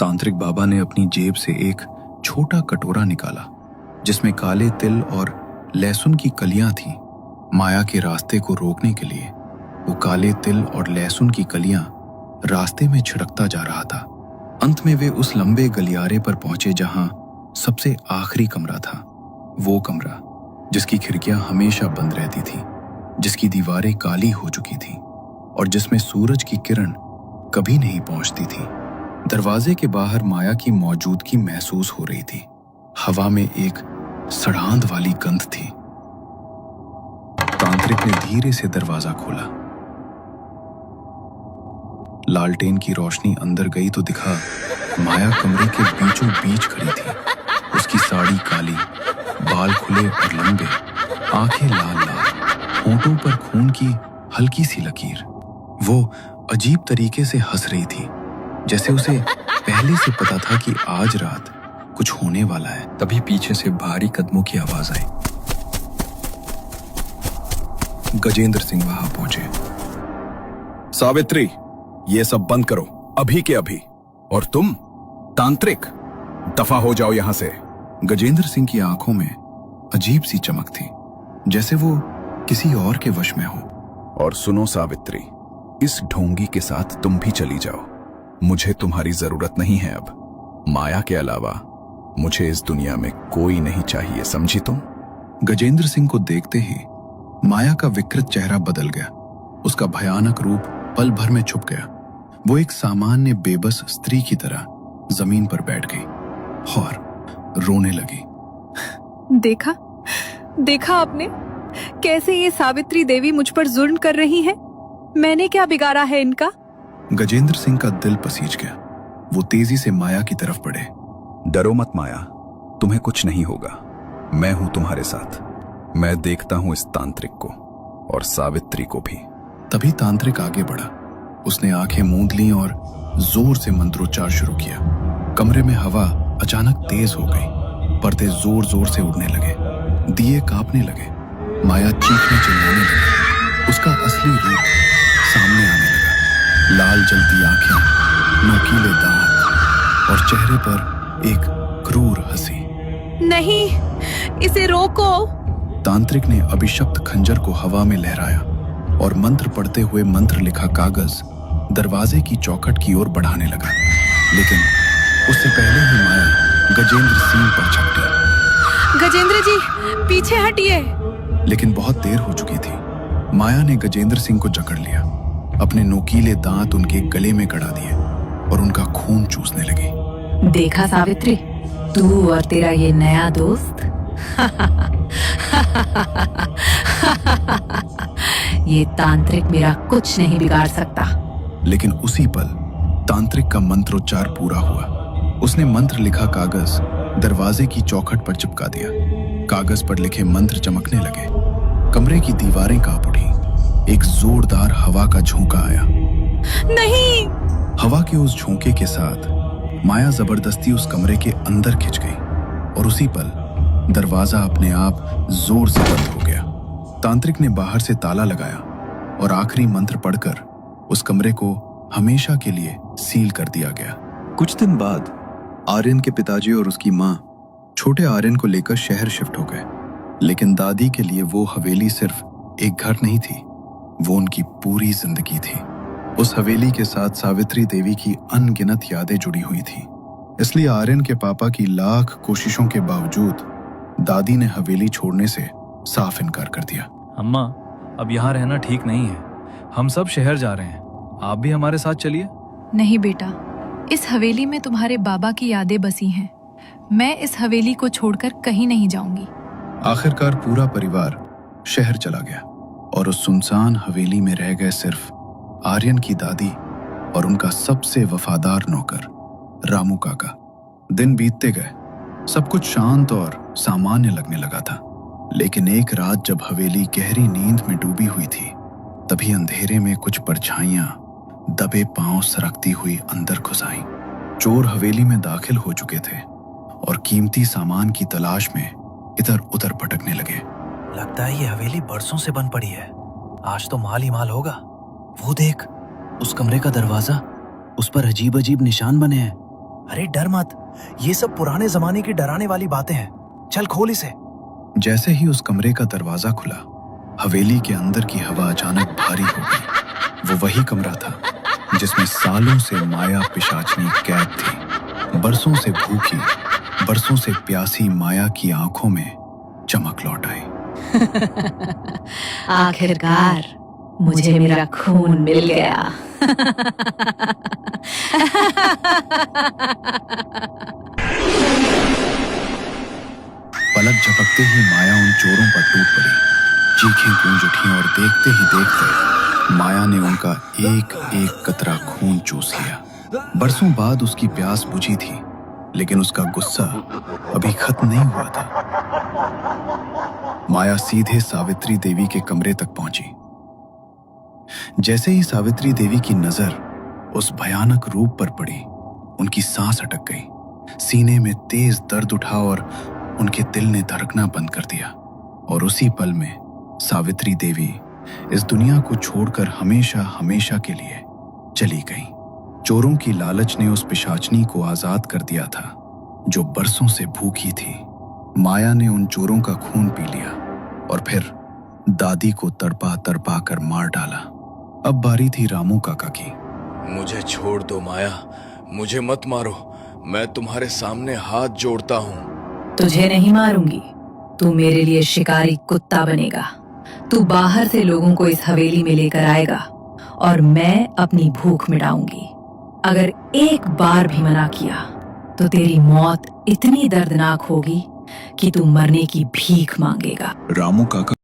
तांत्रिक बाबा ने अपनी जेब से एक छोटा कटोरा निकाला जिसमें काले तिल और लहसुन की कलियां थीं। माया के रास्ते को रोकने के लिए वो काले तिल और लहसुन की कलियां रास्ते में छिड़कता जा रहा था। अंत में वे उस लंबे गलियारे पर पहुंचे जहां सबसे आखिरी कमरा था। वो कमरा जिसकी खिड़कियां हमेशा बंद रहती थीं, जिसकी दीवारें काली हो चुकी थीं और जिसमें सूरज की किरण कभी नहीं पहुंचती थी। दरवाजे के बाहर माया की मौजूदगी महसूस हो रही थी। हवा में एक सड़ांध वाली गंध थी। तांत्रिक ने धीरे से दरवाजा खोला। लालटेन की रोशनी अंदर गई तो दिखा माया कमरे के बीचों बीच खड़ी थी। उसकी साड़ी काली, बाल खुले और लंबे, आंखें लाल लाल, होंठों पर खून की हल्की सी लकीर। वो अजीब तरीके से हंस रही थी, जैसे उसे पहले से पता था कि आज रात कुछ होने वाला है। तभी पीछे से भारी कदमों की आवाज आई। गजेंद्र सिंह वहां पहुंचे। सावित्री, ये सब बंद करो, अभी के अभी। और तुम तांत्रिक, दफा हो जाओ यहां से। गजेंद्र सिंह की आंखों में अजीब सी चमक थी, जैसे वो किसी और के वश में हो। और सुनो सावित्री, इस ढोंगी के साथ तुम भी चली जाओ। मुझे तुम्हारी जरूरत नहीं है अब। माया के अलावा मुझे इस दुनिया में कोई नहीं चाहिए, समझी तुम? गजेंद्र सिंह को देखते ही माया का विकृत चेहरा बदल गया। उसका भयानक रूप पल भर में छुप गया। वो एक सामान्य बेबस स्त्री की तरह जमीन पर बैठ गई और रोने लगी। देखा देखा आपने कैसे ये सावित्री देवी मुझ पर जुल्म कर रही है? मैंने क्या बिगाड़ा है इनका? गजेंद्र सिंह का दिल पसीज गया। वो तेजी से माया की तरफ बढ़े। डरो मत माया, तुम्हें कुछ नहीं होगा। मैं हूं तुम्हारे साथ। मैं देखता हूं इस तांत्रिक को और सावित्री को भी। तभी तांत्रिक आगे बढ़ा। उसने आंखें मूंद लीं और जोर से मंत्रोच्चार शुरू किया। कमरे में हवा अचानक तेज हो गई। पर्दे जोर जोर से उड़ने लगे। दिए कांपने लगे। माया चीखने चिल्लाने लगी। उसका असली रूप सामने आने लगा। लाल जलती आंखें, नोकीले दांत और चेहरे पर एक क्रूर हंसी। नहीं, इसे रोको। तांत्रिक ने अभिशप्त खंजर को हवा में लहराया और मंत्र पढ़ते हुए मंत्र लिखा कागज दरवाजे की चौखट की ओर बढ़ाने लगा। लेकिन उससे पहले ही माया गजेंद्र सिंह पर झपटी। गजेंद्र जी, पीछे हटिए। लेकिन बहुत देर हो चुकी थी। माया ने गजेंद्र सिंह को जकड़ लिया। अपने नोकीले दांत उनके गले में गड़ा दिए और उनका खून चूसने लगी। देखा सावित्री, तू और तेरा ये नया दोस्त ये तांत्रिक मेरा कुछ नहीं बिगाड़ सकता। लेकिन उसी पल तांत्रिक का मंत्रोच्चार पूरा हुआ। उसने मंत्र लिखा कागज दरवाजे की चौखट पर चिपका दिया। कागज पर लिखे मंत्र चमकने लगे। कमरे की दीवारें कांप उठी। एक जोरदार हवा का झोंका आया। नहीं! हवा के उस झोंके के साथ माया जबरदस्ती उस कमरे के अंदर खिंच गई और उसी पल दरवाजा अपने आप जोर से बंद हो गया। तांत्रिक ने बाहर से ताला लगाया और आखिरी मंत्र पढ़कर उस कमरे को हमेशा के लिए सील कर दिया गया। कुछ दिन बाद आर्यन के पिताजी और उसकी माँ छोटे आर्यन को लेकर शहर शिफ्ट हो गए। लेकिन दादी के लिए वो हवेली सिर्फ एक घर नहीं थी, वो उनकी पूरी जिंदगी थी। उस हवेली के साथ सावित्री देवी की अनगिनत यादें जुड़ी हुई थी। इसलिए आर्यन के पापा की लाख कोशिशों के बावजूद दादी ने हवेली छोड़ने से साफ इनकार कर दिया। अम्मा, अब यहाँ रहना ठीक नहीं है। हम सब शहर जा रहे हैं, आप भी हमारे साथ चलिए। नहीं बेटा, इस हवेली में तुम्हारे बाबा की यादें बसी हैं। मैं इस हवेली को छोड़कर कहीं नहीं जाऊंगी। आखिरकार पूरा परिवार शहर चला गया और उस सुनसान हवेली में रह गए सिर्फ आर्यन की दादी और उनका सबसे वफादार नौकर रामू काका। दिन बीतते गए। सब कुछ शांत और सामान्य लगने लगा था। लेकिन एक रात जब हवेली गहरी नींद में डूबी हुई थी, तभी अंधेरे में कुछ परछाइयां दबे पांव सरकती हुई अंदर घुस आईं। चोर हवेली में दाखिल हो चुके थे और कीमती सामान की तलाश में इधर उधर भटकने लगे। लगता है ये हवेली बरसों से बंद पड़ी है। आज तो माल ही माल होगा। वो देख, उस कमरे का दरवाजा, उस पर अजीब अजीब निशान बने हैं। अरे डर मत, ये सब पुराने जमाने की डराने वाली बातें हैं। चल खोल इसे। जैसे ही उस कमरे का दरवाजा खुला, हवेली के अंदर की हवा अचानक भारी हो गई। वो वही कमरा था जिसमें सालों से माया पिशाचनी कैद थी। बरसों से भूखी, बरसों से प्यासी माया की आंखों में चमक लौट आई। आखिरकार मुझे मेरा खून मिल गया। पलक झपकते ही माया उन चोरों पर टूट पड़ी। चीखें गूंज उठी और देखते ही देखते माया ने उनका एक एक कतरा खून चूस लिया। बरसों बाद उसकी प्यास बुझी थी, लेकिन उसका गुस्सा अभी खत्म नहीं हुआ था। माया सीधे सावित्री देवी के कमरे तक पहुंची। जैसे ही सावित्री देवी की नजर उस भयानक रूप पर पड़ी, उनकी सांस अटक गई। सीने में तेज दर्द उठा और उनके दिल ने धड़कना बंद कर दिया। और उसी पल में सावित्री देवी इस दुनिया को छोड़कर हमेशा हमेशा के लिए चली गई। चोरों की लालच ने उस पिशाचनी को आजाद कर दिया था जो बरसों से भूखी थी। माया ने उन चोरों का खून पी लिया और फिर दादी को तड़पा तड़पा कर मार डाला। अब बारी थी रामू काका की। मुझे छोड़ दो माया, मुझे मत मारो, मैं तुम्हारे सामने हाथ जोड़ता हूँ। तुझे नहीं मारूंगी, तू मेरे लिए शिकारी कुत्ता बनेगा। तू बाहर से लोगों को इस हवेली में लेकर आएगा और मैं अपनी भूख मिटाऊंगी। अगर एक बार भी मना किया तो तेरी मौत इतनी दर्दनाक होगी कि तू मरने की भीख मांगेगा। रामू काका